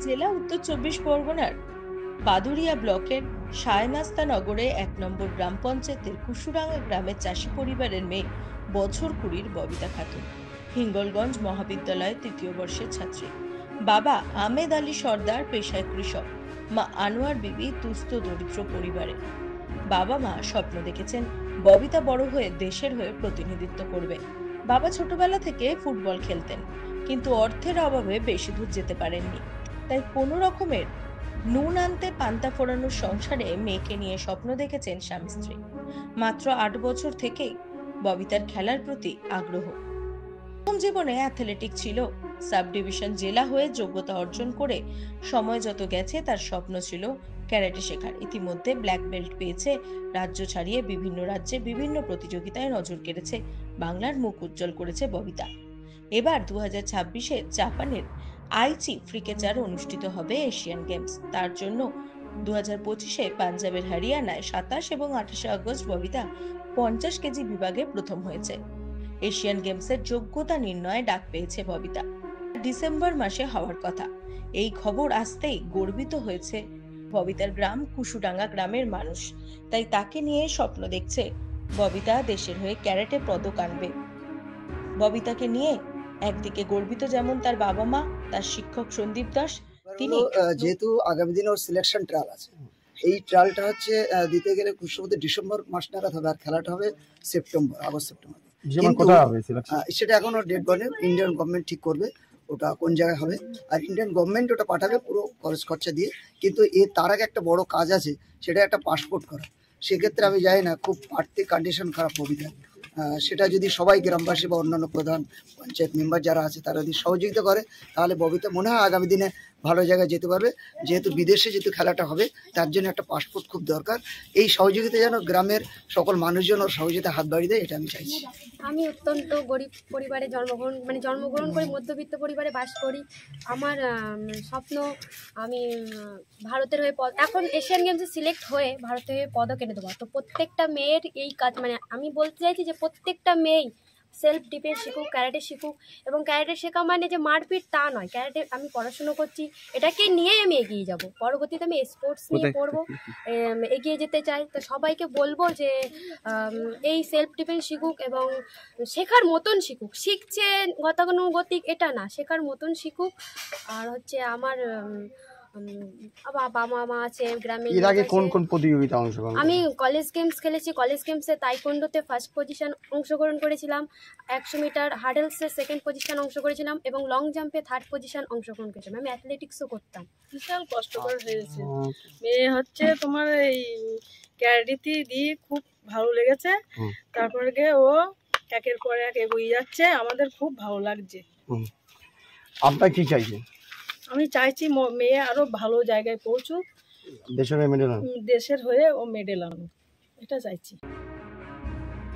জেলা উত্তর চব্বিশ পরগনার বাদুড়িয়া ব্লকের শায়নাস্তা নগরে ১ নম্বর গ্রাম পঞ্চায়েতের কুসুরাঙ্গা গ্রামের চাষি পরিবারের মেয়ে বছর কুড়ির ববিতা খাতুন হিঙ্গলগঞ্জ মহাবিদ্যালয়ের ৩য় বর্ষের ছাত্রী। বাবা আমেদ আলী সর্দার পেশায় কৃষক, মা আনোয়ার বিবি তুস্ত দরিদ্র পরিবারের। বাবা মা স্বপ্ন দেখেছেন ববিতা বড় হয়ে দেশের হয়ে প্রতিনিধিত্ব করবে। বাবা ছোটবেলা থেকে ফুটবল খেলতেন, কিন্তু অর্থের অভাবে বেশি দূর যেতে পারেননি। তাই কোনো রকমের নুন আনতে পান্তা ফোড়ানোর সংসারে মেয়েকে নিয়ে স্বপ্ন দেখেছেন স্বামী স্ত্রী। মাত্র ৮ বছর থেকেই ববিতার খেলার প্রতি আগ্রহ। প্রথম জীবনে অ্যাথলেটিক ছিল। সাব ডিভিশন জেলা হয়ে যোগ্যতা অর্জন করে সময় যত গেছে তার স্বপ্ন ছিল ক্যারাটে শেখার। ইতিমধ্যে ব্ল্যাক বেল্ট পেয়েছে, রাজ্য ছাড়িয়ে বিভিন্ন রাজ্যে বিভিন্ন প্রতিযোগিতায় নজর কেড়েছে, বাংলার মুখ উজ্জ্বল করেছে ববিতা। এবার ২০২৬-এ জাপানের আইচি ফ্রিকেচারে অনুষ্ঠিত হবে এশিয়ান গেমস। তার জন্য ২০২৫-এ পাঞ্জাবের হরিয়ানায় ২৭ এবং ২৮ আগস্ট ববিতা ৫০ কেজি বিভাগে প্রথম হয়েছে। এশিয়ান গেমসের যোগ্যতা নির্ণয়ে ডাক পেয়েছে ববিতা। ডিসেম্বর মাসে হওয়ার কথা। এই খবর আসতেই গর্বিত হয়েছে ববিতার গ্রাম কুসুডাঙ্গা গ্রামের মানুষ। তাই তাকে নিয়ে স্বপ্ন দেখছে ববিতা দেশের হয়ে ক্যারাটে পদক আনবে। ববিতাকে নিয়ে একদিকে গর্বিত যেমন তার বাবা মা, তার শিক্ষক সন্দীপ দাস। তিনি যেহেতু আগামী দিনে ওর সিলেকশন ট্রায়াল আছে, এই ট্রায়ালটা হচ্ছে দিতে গেলে ডিসেম্বর মাস নাগাদ হবে, আর খেলাটা হবে আগস্ট সেপ্টেম্বর। সেটা এখনো ডেট বলে, ইন্ডিয়ান গভর্নমেন্ট ঠিক করবে ওটা কোন জায়গায় হবে, আর ইন্ডিয়ান গভর্নমেন্ট ওটা পাঠাবে পুরো খরচ খরচা দিয়ে। কিন্তু তার আগে একটা বড় কাজ আছে, সেটা একটা পাসপোর্ট করা। সেক্ষেত্রে আমি জানি না, খুব আর্থিক কন্ডিশন খারাপ ববিতার। সেটা যদি সবাই গ্রামবাসী বা অন্যান্য প্রধান পঞ্চায়েত মেম্বার যারা আছে তারা যদি সহযোগিতা করে, তাহলে ববিতা মনে হয় আগামী দিনে ভালো জায়গায় যেতে পারবে। যেহেতু বিদেশে যেহেতু খেলাটা হবে, তার জন্য একটা পাসপোর্ট খুব দরকার। এই সহযোগিতা যেন গ্রামের সকল মানুষজন ওর সহযোগিতা হাত বাড়িয়ে দেয়, এটা আমি চাইছি। আমি অত্যন্ত গরিব পরিবারে জন্মগ্রহণ করে মধ্যবিত্ত পরিবারে বাস করি। আমার স্বপ্ন আমি ভারতের হয়ে এখন এশিয়ান গেমসে সিলেক্ট হয়ে ভারতের হয়ে পদক এনে দেবো। তো প্রত্যেকটা মেয়ের এই কাজ, আমি বলতে চাইছি যে প্রত্যেকটা মেয়েই সেলফ ডিফেন্স শিখুক, ক্যারাটে শিখুক। এবং ক্যারাটে শেখা মানে যে মারপিট তা নয়। ক্যারাটে আমি পড়াশুনো করছি, এটাকে নিয়েই আমি এগিয়ে যাব। পরবর্তীতে আমি স্পোর্টস নিয়ে পড়বো, এগিয়ে যেতে চাই। তো সবাইকে বলবো যে এই সেলফ ডিফেন্স শিখুক এবং শেখার মতন শিখুক। শিখছে গতানুগতিক এটা না, শেখার মতন শিখুক। আর হচ্ছে আমার বাবা মা আছে গ্রামে। এর আগে কোন কোন প্রতিযোগিতা অংশগ্রহণ? আমি কলেজ গেমস খেলেছি। কলেজ গেমসে তাইকোন্ডোতে ফার্স্ট পজিশন অংশগ্রহণ করেছিলাম, 100 মিটার হার্ডেলসে সেকেন্ড পজিশন অংশ করেছিলাম এবং লং জাম্পে থার্ড পজিশন অংশগ্রহণ করেছিলাম। আমি অ্যাথলেটিক্সও করতাম। বিশাল কষ্টকর হয়েছে। মেয়ে হচ্ছে তোমার এই ক্যারাটে দিয়ে খুব ভালো লেগেছে। তারপরে গিয়ে ও একের পর এক এগিয়ে যাচ্ছে, আমাদের খুব ভালো লাগছে। আপনার কি চাইছেন? আমি চাইছি মেয়ে আরো ভালো জায়গায় পৌঁছুক, দেশের হয়ে ও মেডেল আনুক, এটা চাইছি।